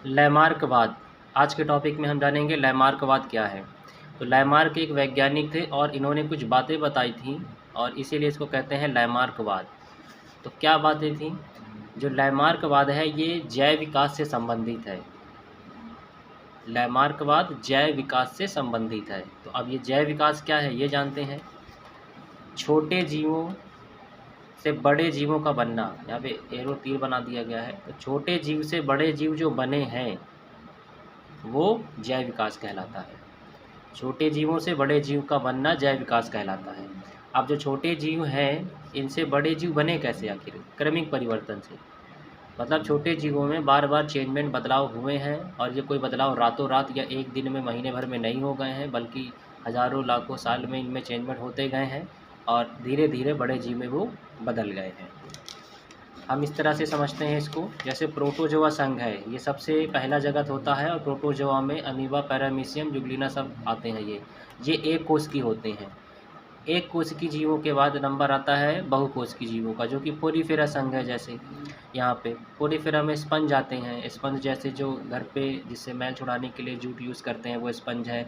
लैमार्कवाद। आज के टॉपिक में हम जानेंगे लैमार्कवाद क्या है। तो लैमार्क एक वैज्ञानिक थे और इन्होंने कुछ बातें बताई थीं और इसीलिए इसको कहते हैं लैमार्कवाद। तो क्या बातें थीं? जो लैमार्कवाद है ये जैव विकास से संबंधित है। लैमार्कवाद जैव विकास से संबंधित है। तो अब ये जैव विकास क्या है ये जानते हैं। छोटे जीवों से बड़े जीवों का बनना, यहाँ पे एरो तीर बना दिया गया है। तो छोटे जीव से बड़े जीव जो बने हैं वो जैव विकास कहलाता है। छोटे जीवों से बड़े जीव का बनना जैव विकास कहलाता है। अब जो छोटे जीव हैं इनसे बड़े जीव बने कैसे? आखिर क्रमिक परिवर्तन से। मतलब छोटे जीवों में बार बार चेंजमेंट बदलाव हुए हैं और ये कोई बदलाव रातों रात या एक दिन में महीने भर में नहीं हो गए हैं, बल्कि हज़ारों लाखों साल में इनमें चेंजमेंट होते गए हैं और धीरे धीरे बड़े जीव में वो बदल गए हैं। हम इस तरह से समझते हैं इसको, जैसे प्रोटोजोआ संघ है, ये सबसे पहला जगत होता है और प्रोटोजोआ में अमीबा, पैरामीशियम, जुगलिना सब आते हैं। ये एक कोष की होते हैं। एक कोष की जीवों के बाद नंबर आता है बहुकोष की जीवों का, जो कि पोरीफेरा संघ है। जैसे यहाँ पे पोरीफेरा में स्पंज आते हैं। स्पंज जैसे जो घर पे जिससे मैल छुड़ाने के लिए जूट यूज़ करते हैं वो स्पंज है।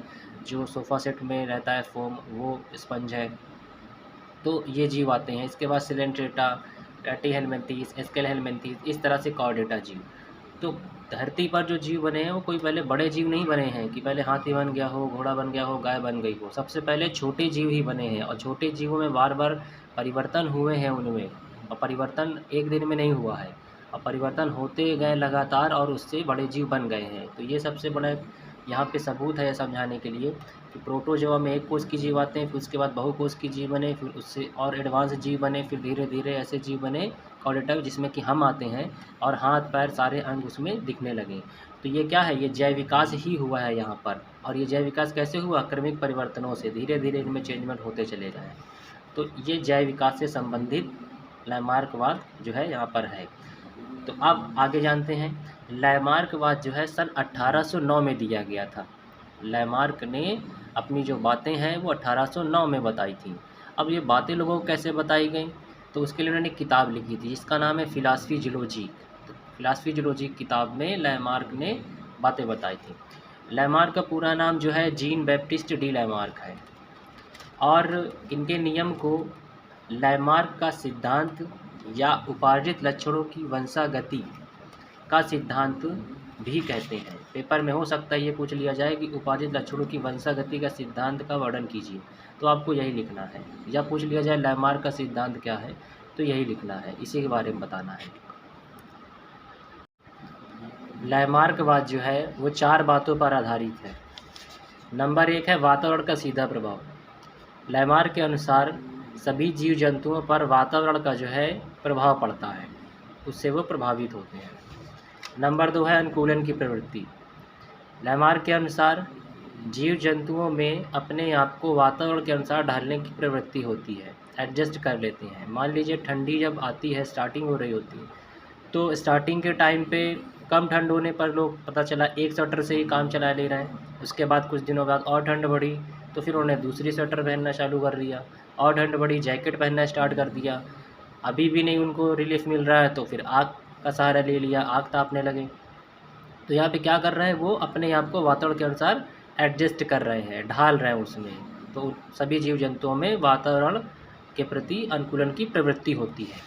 जो सोफ़ा सेट में रहता है फोम वो स्पंज है। तो ये जीव आते हैं। इसके बाद सिलेंट्रेटा, प्लैटीहेलमिन्थीस, एस्केलेहेलमिन्थीस, इस तरह से कॉर्डेटा जीव। तो धरती पर जो जीव बने हैं वो कोई पहले बड़े जीव नहीं बने हैं कि पहले हाथी बन गया हो, घोड़ा बन गया हो, गाय बन गई हो। सबसे पहले छोटे जीव ही बने हैं और छोटे जीवों में बार बार परिवर्तन हुए हैं उनमें, और परिवर्तन एक दिन में नहीं हुआ है और परिवर्तन होते गए लगातार और उससे बड़े जीव बन गए हैं। तो ये सबसे बड़ा यहाँ पे सबूत है समझाने के लिए कि प्रोटोजोआ में एक कोष की जीव आते हैं, फिर उसके बाद बहुकोष की जीव बने, फिर उससे और एडवांस जीव बने, फिर धीरे धीरे ऐसे जीव बने कॉर्डेटा जिसमें कि हम आते हैं और हाथ पैर सारे अंग उसमें दिखने लगे। तो ये क्या है? ये जैव विकास ही हुआ है यहाँ पर। और ये जैव विकास कैसे हुआ? क्रमिक परिवर्तनों से धीरे धीरे इनमें चेंजमेंट होते चले गए। तो ये जैव विकास से संबंधित लैमार्कवाद जो है यहाँ पर है। तो अब आगे जानते हैं। लैमार्कवाद जो है सन 1809 में दिया गया था। लैमार्क ने अपनी जो बातें हैं वो 1809 में बताई थी। अब ये बातें लोगों को कैसे बताई गई? तो उसके लिए उन्होंने एक किताब लिखी थी जिसका नाम है फिलॉसफी जूलॉजी। तो फिलॉसफी जूलॉजी किताब में लैमार्क ने बातें बताई थी। लैमार्क का पूरा नाम जो है जीन बैप्टिस्ट डी लैमार्क है और इनके नियम को लैमार्क का सिद्धांत या उपार्जित लक्षणों की वंशागति का सिद्धांत भी कहते हैं। पेपर में हो सकता है ये पूछ लिया जाए कि उपार्जित लक्षणों की वंशागति का सिद्धांत का वर्णन कीजिए, तो आपको यही लिखना है। या पूछ लिया जाए लैमार्क का सिद्धांत क्या है, तो यही लिखना है, इसी के बारे में बताना है। लैमार्कवाद जो है वो 4 बातों पर आधारित है। नंबर 1 है वातावरण का सीधा प्रभाव। लैमार्क के अनुसार सभी जीव जंतुओं पर वातावरण का जो है प्रभाव पड़ता है, उससे वो प्रभावित होते हैं। नंबर 2 है अनुकूलन की प्रवृत्ति। लैमार्क के अनुसार जीव जंतुओं में अपने आप को वातावरण के अनुसार ढालने की प्रवृत्ति होती है, एडजस्ट कर लेते हैं। मान लीजिए ठंडी जब आती है, स्टार्टिंग हो रही होती है, तो स्टार्टिंग के टाइम पे कम ठंड होने पर लोग पता चला एक स्वेटर से ही काम चला ले रहे हैं। उसके बाद कुछ दिनों बाद और ठंड बढ़ी तो फिर उन्होंने दूसरी स्वेटर पहनना चालू कर दिया, और ठंड बढ़ी जैकेट पहनना स्टार्ट कर दिया। अभी भी नहीं उनको रिलीफ मिल रहा है तो फिर आग का सहारा ले लिया, आग तापने लगे। तो यहाँ पे क्या कर रहे हैं? वो अपने आप को वातावरण के अनुसार एडजस्ट कर रहे हैं, ढाल रहे हैं उसमें। तो सभी जीव जंतुओं में वातावरण के प्रति अनुकूलन की प्रवृत्ति होती है।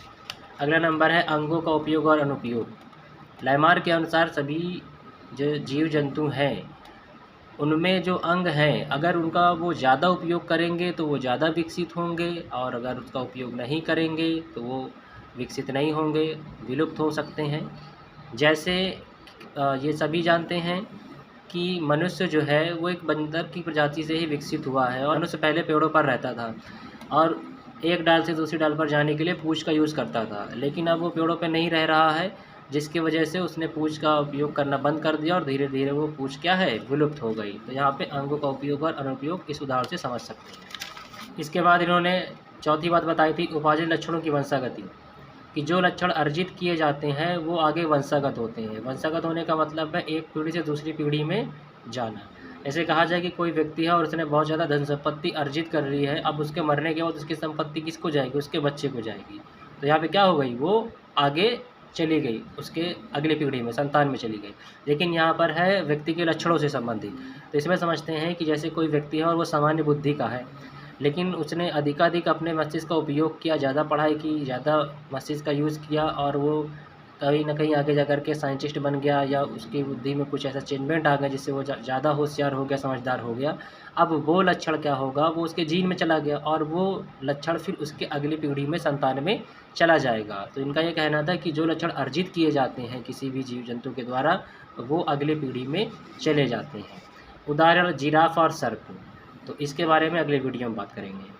अगला नंबर है अंगों का उपयोग और अनुपयोग। लैमार्क के अनुसार सभी जो जीव जंतु हैं उनमें जो अंग हैं अगर उनका वो ज़्यादा उपयोग करेंगे तो वो ज़्यादा विकसित होंगे, और अगर उसका उपयोग नहीं करेंगे तो वो विकसित नहीं होंगे, विलुप्त हो सकते हैं। जैसे ये सभी जानते हैं कि मनुष्य जो है वो एक बंदर की प्रजाति से ही विकसित हुआ है और मनुष्य पहले पेड़ों पर रहता था और एक डाल से दूसरी डाल पर जाने के लिए पूँछ का यूज़ करता था। लेकिन अब वो पेड़ों पर नहीं रह रहा है, जिसकी वजह से उसने पूँछ का उपयोग करना बंद कर दिया और धीरे धीरे वो पूँछ क्या है? विलुप्त हो गई। तो यहाँ पे अंगों का उपयोग और अनुपयोग इस उदाहरण से समझ सकते हैं। इसके बाद इन्होंने चौथी बात बताई थी उपार्जित लक्षणों की वंशागति, कि जो लक्षण अर्जित किए जाते हैं वो आगे वंशागत होते हैं। वंशागत होने का मतलब है एक पीढ़ी से दूसरी पीढ़ी में जाना। ऐसे कहा जाए कि कोई व्यक्ति है और उसने बहुत ज़्यादा धन संपत्ति अर्जित कर ली है, अब उसके मरने के बाद उसकी संपत्ति किसको जाएगी? उसके बच्चे को जाएगी। तो यहाँ पे क्या हो गई? वो आगे चली गई, उसके अगली पीढ़ी में, संतान में चली गई। लेकिन यहाँ पर है व्यक्ति के लक्षणों से संबंधित। तो इसमें समझते हैं कि जैसे कोई व्यक्ति है और वो सामान्य बुद्धि का है, लेकिन उसने अधिकाधिक अपने मस्तिष्क का उपयोग किया, ज़्यादा पढ़ाई की, ज़्यादा मस्तिष्क का यूज़ किया और वो कहीं न कहीं आगे जा कर के साइंटिस्ट बन गया या उसकी बुद्धि में कुछ ऐसा चेंजमेंट आ गया जिससे वो ज़्यादा होशियार हो गया, समझदार हो गया। अब वो लक्षण क्या होगा, वो उसके जीन में चला गया और वो लक्षण फिर उसके अगली पीढ़ी में, संतान में चला जाएगा। तो इनका ये कहना था कि जो लक्षण अर्जित किए जाते हैं किसी भी जीव-जंतु के द्वारा, वो अगली पीढ़ी में चले जाते हैं। उदाहरण जिराफ और सर्प। तो इसके बारे में अगले वीडियो में बात करेंगे।